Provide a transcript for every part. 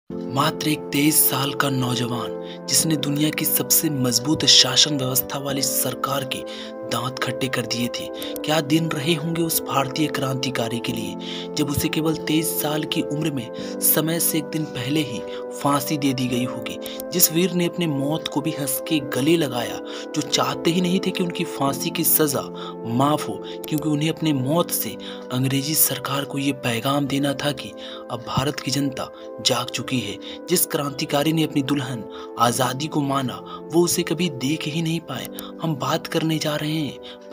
मात्र एक 23 साल का नौजवान जिसने दुनिया की सबसे मजबूत शासन व्यवस्था वाली सरकार के दांत खट्टे कर दिए थे। क्या दिन रहे होंगे उस भारतीय क्रांतिकारी के लिए जब उसे केवल 23 साल की उम्र में समय से एक दिन पहले ही फांसी दे दी गई होगी। जिस वीर ने अपने मौत को भी हंस के गले लगाया, जो चाहते ही नहीं थे कि उनकी फांसी की सजा माफ हो, क्योंकि उन्हें अपने मौत से अंग्रेजी सरकार को ये पैगाम देना था कि अब भारत की जनता जाग चुकी है। जिस क्रांतिकारी ने अपनी दुल्हन आजादी को माना, वो उसे कभी देख ही नहीं पाए। हम बात करने जा रहे हैं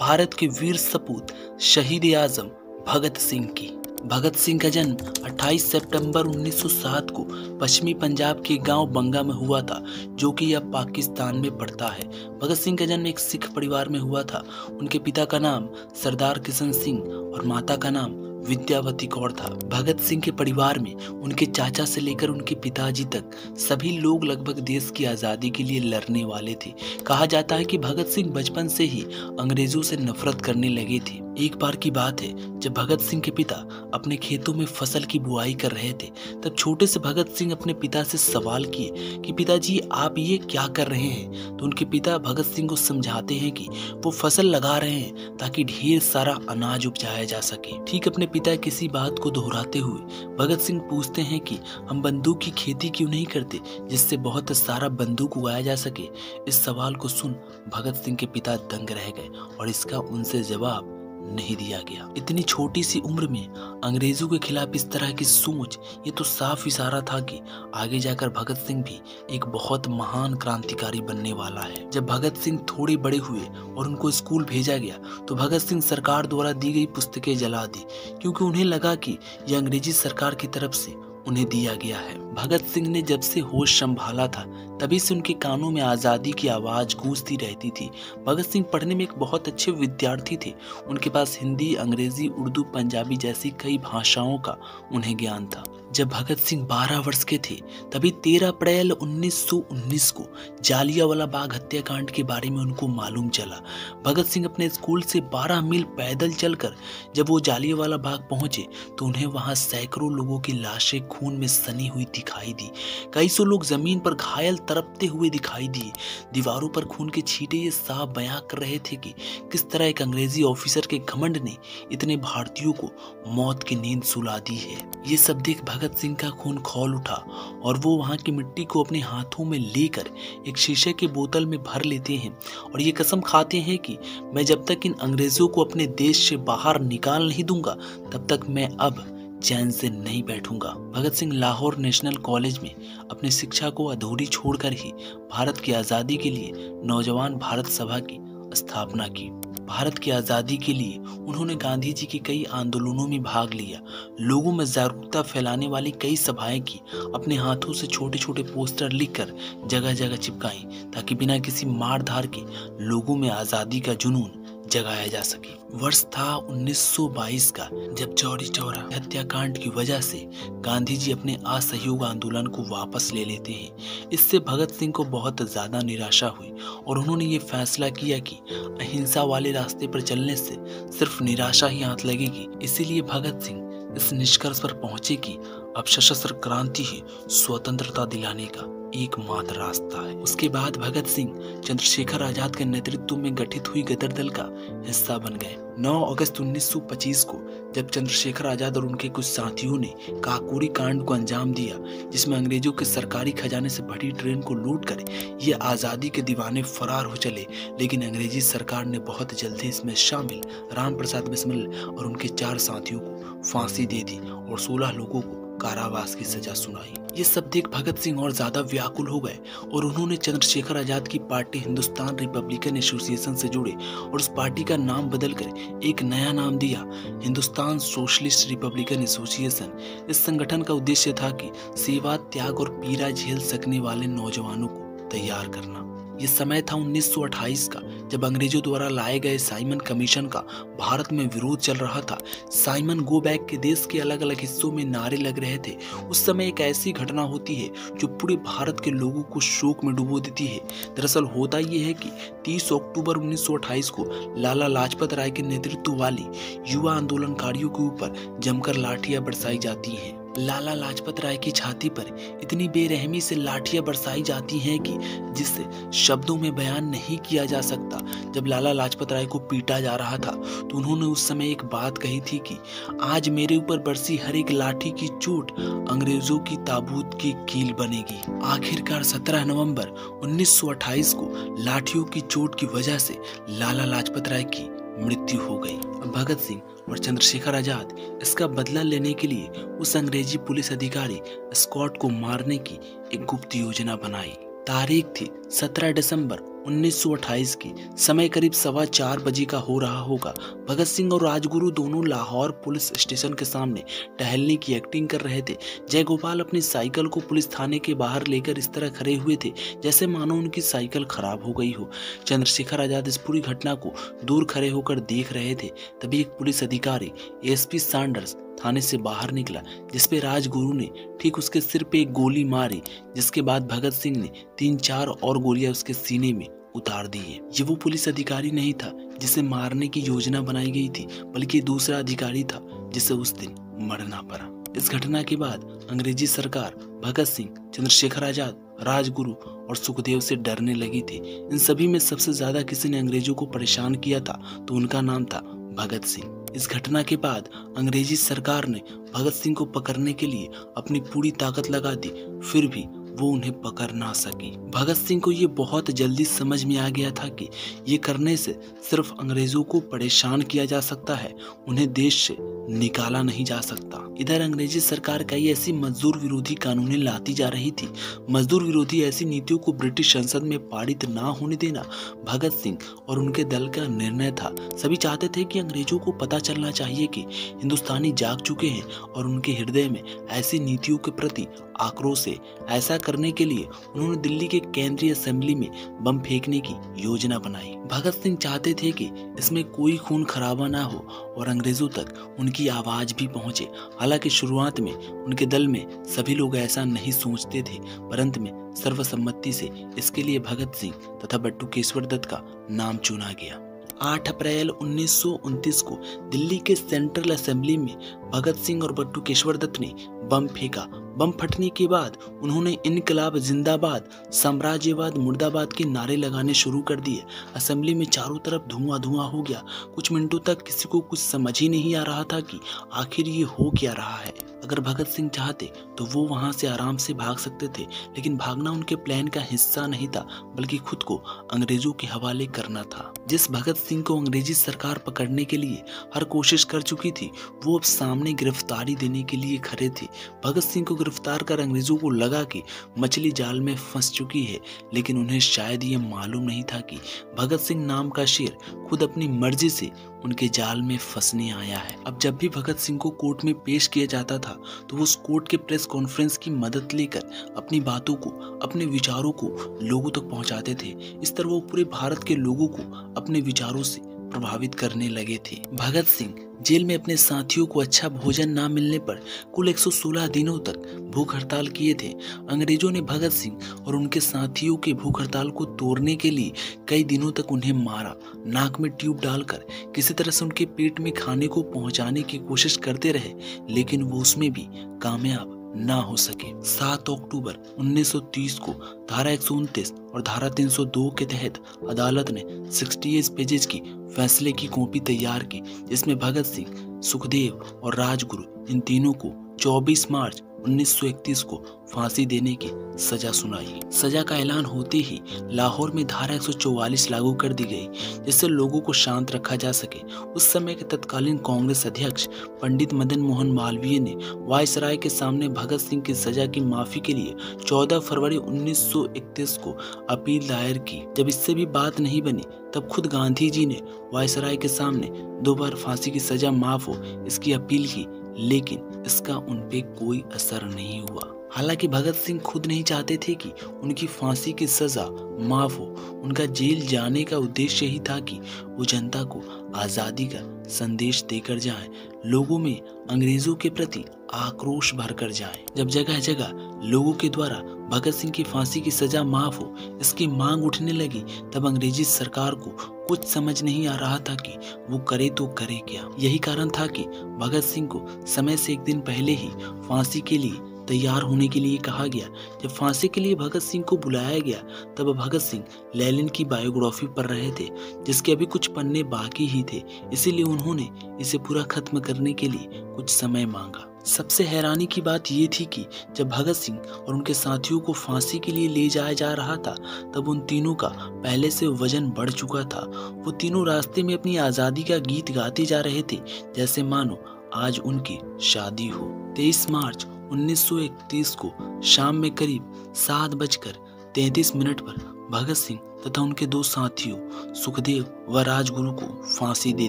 भारत के वीर सपूत शहीद आजम भगत सिंह की। भगत सिंह का जन्म 28 सितंबर 1907 को पश्चिमी पंजाब के गांव बंगा में हुआ था, जो कि अब पाकिस्तान में पड़ता है। भगत सिंह का जन्म एक सिख परिवार में हुआ था। उनके पिता का नाम सरदार किशन सिंह और माता का नाम विद्यावती कौर था। भगत सिंह के परिवार में उनके चाचा से लेकर उनके पिताजी तक सभी लोग लगभग देश की आज़ादी के लिए लड़ने वाले थे। कहा जाता है कि भगत सिंह बचपन से ही अंग्रेजों से नफरत करने लगे थे। एक बार की बात है, जब भगत सिंह के पिता अपने खेतों में फसल की बुआई कर रहे थे, तब छोटे से भगत सिंह अपने पिता से सवाल किए कि पिताजी आप ये क्या कर रहे हैं। तो उनके पिता भगत सिंह को समझाते हैं कि वो फसल लगा रहे हैं ताकि ढेर सारा अनाज उपजाया जा सके। ठीक अपने पिता किसी बात को दोहराते हुए भगत सिंह पूछते हैं कि हम बंदूक की खेती क्यों नहीं करते जिससे बहुत सारा बंदूक उगाया जा सके। इस सवाल को सुन भगत सिंह के पिता दंग रह गए और इसका उनसे जवाब नहीं दिया गया। इतनी छोटी सी उम्र में अंग्रेजों के खिलाफ इस तरह की सोच, ये तो साफ इशारा था कि आगे जाकर भगत सिंह भी एक बहुत महान क्रांतिकारी बनने वाला है। जब भगत सिंह थोड़े बड़े हुए और उनको स्कूल भेजा गया, तो भगत सिंह सरकार द्वारा दी गई पुस्तकें जला दी, क्योंकि उन्हें लगा कि यह अंग्रेजी सरकार की तरफ से उन्हें दिया गया है। भगत सिंह ने जब से होश संभाला था, तभी से उनके कानों में आज़ादी की आवाज़ गूंजती रहती थी। भगत सिंह पढ़ने में एक बहुत अच्छे विद्यार्थी थे। उनके पास हिंदी, अंग्रेजी, उर्दू, पंजाबी जैसी कई भाषाओं का उन्हें ज्ञान था। जब भगत सिंह 12 वर्ष के थे, तभी 13 अप्रैल 1919 को जालियांवाला बाग हत्याकांड के बारे में उनको मालूम चला। भगत सिंह अपने स्कूल से 12 मील पैदल चलकर जब वो जालियांवाला बाग पहुंचे, तो उन्हें वहां सैकड़ों लोगों की लाशें खून में सनी हुई दिखाई दी। कई सौ लोग जमीन पर घायल तड़पते हुए दिखाई दिए। दीवारों पर खून के छींटे ये साफ बयां कर रहे थे कि किस तरह एक अंग्रेजी ऑफिसर के घमंड ने इतने भारतीयों को मौत की नींद सुला दी है। ये सब देख भगत सिंह का खून खौल उठा और वो वहां की मिट्टी को अपने हाथों में लेकर एक शीशे की बोतल में भर लेते हैं और ये कसम खाते हैं कि मैं जब तक इन अंग्रेजों को अपने देश से बाहर निकाल नहीं दूंगा, तब तक मैं अब चैन से नहीं बैठूंगा। भगत सिंह लाहौर नेशनल कॉलेज में अपनी शिक्षा को अधूरी छोड़कर ही भारत की आज़ादी के लिए नौजवान भारत सभा की स्थापना की। भारत की आज़ादी के लिए उन्होंने गांधी जी के कई आंदोलनों में भाग लिया, लोगों में जागरूकता फैलाने वाली कई सभाएं की, अपने हाथों से छोटे छोटे पोस्टर लिखकर जगह जगह चिपकाई, ताकि बिना किसी मार धार के लोगों में आज़ादी का जुनून जगाया जा सके। वर्ष था 1922 का, जब चौरी चौरा हत्याकांड की वजह से गांधी जी अपने असहयोग आंदोलन को वापस ले लेते हैं। इससे भगत सिंह को बहुत ज्यादा निराशा हुई और उन्होंने ये फैसला किया कि अहिंसा वाले रास्ते पर चलने से सिर्फ निराशा ही हाथ लगेगी। इसीलिए भगत सिंह इस निष्कर्ष पर पहुंचे कि अब सशस्त्र क्रांति ही स्वतंत्रता दिलाने का एकमात्र रास्ता है। उसके बाद भगत सिंह चंद्रशेखर आजाद के नेतृत्व में गठित हुई गदर दल का हिस्सा बन गए। 9 अगस्त 1925 को जब चंद्रशेखर आजाद और उनके कुछ साथियों ने काकोरी कांड को अंजाम दिया, जिसमें अंग्रेजों के सरकारी खजाने से भरी ट्रेन को लूट कर ये आज़ादी के दीवाने फरार हो चले, लेकिन अंग्रेजी सरकार ने बहुत जल्दी इसमें शामिल राम प्रसाद बिस्मिल और उनके 4 साथियों को फांसी दे दी और 16 लोगों को कारावास की सजा सुनाई। ये सब देख भगत सिंह और ज्यादा व्याकुल हो गए और उन्होंने चंद्रशेखर आजाद की पार्टी हिंदुस्तान रिपब्लिकन एसोसिएशन से जुड़े और उस पार्टी का नाम बदलकर एक नया नाम दिया, हिंदुस्तान सोशलिस्ट रिपब्लिकन एसोसिएशन। इस संगठन का उद्देश्य था कि सेवा, त्याग और पीड़ा झेल सकने वाले नौजवानों को तैयार करना। ये समय था 1928 का, जब अंग्रेजों द्वारा लाए गए साइमन कमीशन का भारत में विरोध चल रहा था। साइमन गो बैक के देश के अलग अलग हिस्सों में नारे लग रहे थे। उस समय एक ऐसी घटना होती है जो पूरे भारत के लोगों को शोक में डुबो देती है। दरअसल होता यह है कि 30 अक्टूबर 1928 को लाला लाजपत राय के नेतृत्व वाली युवा आंदोलनकारियों के ऊपर जमकर लाठियां बरसाई जाती हैं। लाला लाजपत राय की छाती पर इतनी बेरहमी से लाठियां बरसाई जाती हैं कि जिससे शब्दों में बयान नहीं किया जा सकता। जब लाला लाजपत राय को पीटा जा रहा था तो उन्होंने उस समय एक बात कही थी कि आज मेरे ऊपर बरसी हर एक लाठी की चोट अंग्रेजों की ताबूत की कील बनेगी। आखिरकार 17 नवंबर 1928 को लाठियों की चोट की वजह से लाला लाजपत राय की मृत्यु हो गई। भगत सिंह और चंद्रशेखर आजाद इसका बदला लेने के लिए उस अंग्रेजी पुलिस अधिकारी स्कॉट को मारने की एक गुप्त योजना बनाई। तारीख थी 17 दिसंबर 1928 की। समय करीब 4:15 बजे का हो रहा होगा। भगत सिंह और राजगुरु दोनों लाहौर पुलिस स्टेशन के सामने टहलने की एक्टिंग कर रहे थे। जयगोपाल अपनी साइकिल को पुलिस थाने के बाहर लेकर इस तरह खड़े हुए थे जैसे मानो उनकी साइकिल खराब हो गई हो। चंद्रशेखर आजाद इस पूरी घटना को दूर खड़े होकर देख रहे थे। तभी एक पुलिस अधिकारी एसपी सैंडर्स थाने से बाहर निकला, जिसपे राजगुरु ने ठीक उसके सिर पे एक गोली मारी, जिसके बाद भगत सिंह ने 3-4 और गोलियां उसके सीने में उतार दी है। ये वो पुलिस अधिकारी नहीं था जिसे मारने की योजना बनाई गई थी, बल्कि दूसरा अधिकारी था जिसे उस दिन मरना पड़ा। इस घटना के बाद अंग्रेजी सरकार भगत सिंह, चंद्रशेखर आजाद, राजगुरु और सुखदेव से डरने लगी थी। इन सभी में सबसे ज्यादा किसी ने अंग्रेजों को परेशान किया था तो उनका नाम था भगत सिंह। इस घटना के बाद अंग्रेजी सरकार ने भगत सिंह को पकड़ने के लिए अपनी पूरी ताकत लगा दी, फिर भी वो उन्हें पकड़ ना सकी। भगत सिंह को ये बहुत जल्दी समझ में आ गया था कि ये करने से सिर्फ अंग्रेजों को परेशान किया जा सकता है, उन्हें देश से निकाला नहीं जा सकता। इधर अंग्रेजी सरकार कई ऐसी मजदूर विरोधी कानूनें लाती जा रही थी। मजदूर विरोधी ऐसी नीतियों को ब्रिटिश संसद में पारित ना होने देना भगत सिंह और उनके दल का निर्णय था। सभी चाहते थे कि अंग्रेजों को पता चलना चाहिए कि हिंदुस्तानी जाग चुके हैं और उनके हृदय में ऐसी नीतियों के प्रति आक्रोश है। ऐसा करने के लिए उन्होंने दिल्ली के केंद्रीय असेंबली में बम फेंकने की योजना बनाई। भगत सिंह चाहते थे कि इसमें कोई खून खराबा ना हो और अंग्रेजों तक उनकी आवाज भी पहुंचे। हालांकि शुरुआत में उनके दल में सभी लोग ऐसा नहीं सोचते थे, पर अंत में सर्वसम्मति से इसके लिए भगत सिंह तथा बट्टू केशवर दत्त का नाम चुना गया। 8 अप्रैल 1929 को दिल्ली के सेंट्रल असेंबली में भगत सिंह और बट्टू केशवर दत्त ने बम फेंका। बम फटने के बाद उन्होंने इनकलाब जिंदाबाद, साम्राज्यवाद मुर्दाबाद के नारे लगाने शुरू कर दिए। असेंबली में चारों तरफ धुआं धुआं हो गया। कुछ मिनटों तक किसी को कुछ समझ ही नहीं आ रहा था कि आखिर ये हो क्या रहा है। अगर भगत सिंह चाहते तो वो वहां से आराम से भाग सकते थे, लेकिन भागना उनके प्लान का हिस्सा नहीं था, बल्कि खुद को अंग्रेजों के हवाले करना था। जिस भगत सिंह को अंग्रेजी सरकार पकड़ने के लिए हर कोशिश कर चुकी थी, वो अब सामने गिरफ्तारी देने के लिए खड़े थे। भगत सिंह को गिरफ्तार कर अंग्रेजों को लगा कि मछली जाल में फंस चुकी है, लेकिन उन्हें शायद ये मालूम नहीं था कि भगत सिंह नाम का शेर खुद अपनी मर्जी से उनके जाल में फंसने आया है। अब जब भी भगत सिंह को कोर्ट में पेश किया जाता था तो वो उस कोर्ट के प्रेस कॉन्फ्रेंस की मदद लेकर अपनी बातों को, अपने विचारों को लोगों तक पहुंचाते थे। इस तरह वो पूरे भारत के लोगों को अपने विचारों से प्रभावित करने लगे थे। भगत सिंह जेल में अपने साथियों को अच्छा भोजन ना मिलने पर कुल 116 दिनों तक भूख हड़ताल किए थे। अंग्रेजों ने भगत सिंह और उनके साथियों के भूख हड़ताल को तोड़ने के लिए कई दिनों तक उन्हें मारा। नाक में ट्यूब डालकर किसी तरह से उनके पेट में खाने को पहुंचाने की कोशिश करते रहे, लेकिन वो उसमें भी कामयाब ना हो सके। 7 अक्टूबर 1930 को धारा 129 और धारा 302 के तहत अदालत ने 68 पेजेस की फैसले की कॉपी तैयार की, जिसमें भगत सिंह, सुखदेव और राजगुरु इन तीनों को 24 मार्च 1931 को फांसी देने की सजा सुनाई। सजा का ऐलान होते ही लाहौर में धारा 144 लागू कर दी गई, जिससे लोगों को शांत रखा जा सके। उस समय के तत्कालीन कांग्रेस अध्यक्ष पंडित मदन मोहन मालवीय ने वायसराय के सामने भगत सिंह की सजा की माफी के लिए 14 फरवरी 1931 को अपील दायर की। जब इससे भी बात नहीं बनी तब खुद गांधी जी ने वायसराय के सामने 2 बार फांसी की सजा माफ हो इसकी अपील की, लेकिन इसका उन पे कोई असर नहीं हुआ। हालांकि भगत सिंह खुद नहीं चाहते थे कि उनकी फांसी की सजा माफ हो। उनका जेल जाने का उद्देश्य ही था कि वो जनता को आजादी का संदेश देकर जाएं, लोगों में अंग्रेजों के प्रति आक्रोश भरकर जाए। जब जगह जगह लोगों के द्वारा भगत सिंह की फांसी की सजा माफ हो, इसकी मांग उठने लगी, तब अंग्रेजी सरकार को कुछ समझ नहीं आ रहा था कि वो करे तो करे क्या। यही कारण था कि भगत सिंह को समय से एक दिन पहले ही फांसी के लिए तैयार होने के लिए कहा गया। जब फांसी के लिए भगत सिंह को बुलाया गया, तब भगत सिंह लेनिन की बायोग्राफी पढ़ रहे थे, जिसके अभी कुछ पन्ने बाकी ही थे, इसीलिए उन्होंने इसे पूरा खत्म करने के लिए कुछ समय मांगा। सबसे हैरानी की बात ये थी कि जब भगत सिंह और उनके साथियों को फांसी के लिए ले जाया जा रहा था, तब उन तीनों का पहले से वजन बढ़ चुका था। वो तीनों रास्ते में अपनी आज़ादी का गीत गाते जा रहे थे, जैसे मानो आज उनकी शादी हो। 23 मार्च 1931 को शाम में करीब 7:33 पर भगत सिंह तथा उनके दो साथियों सुखदेव व राजगुरु को फांसी दे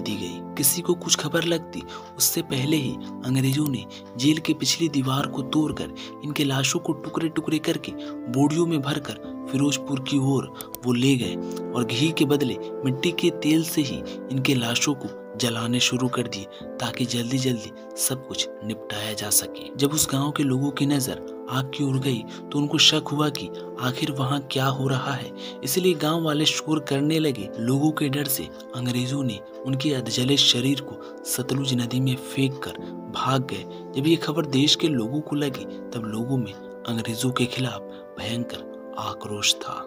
दी गई। किसी को कुछ खबर लगती उससे पहले ही अंग्रेजों ने जेल के पिछली दीवार को तोड़कर इनके लाशों को टुकड़े टुकड़े करके बोरियों में भरकर फिरोजपुर की ओर वो ले गए और घी के बदले मिट्टी के तेल से ही इनके लाशों को जलाने शुरू कर दिए, ताकि जल्दी जल्दी सब कुछ निपटाया जा सके। जब उस गांव के लोगों की नजर आग की ओर गई तो उनको शक हुआ कि आखिर वहां क्या हो रहा है, इसलिए गांव वाले शोर करने लगे। लोगों के डर से अंग्रेजों ने उनके अधजले शरीर को सतलुज नदी में फेंक कर भाग गए। जब ये खबर देश के लोगों को लगी, तब लोगों में अंग्रेजों के खिलाफ भयंकर आक्रोश था।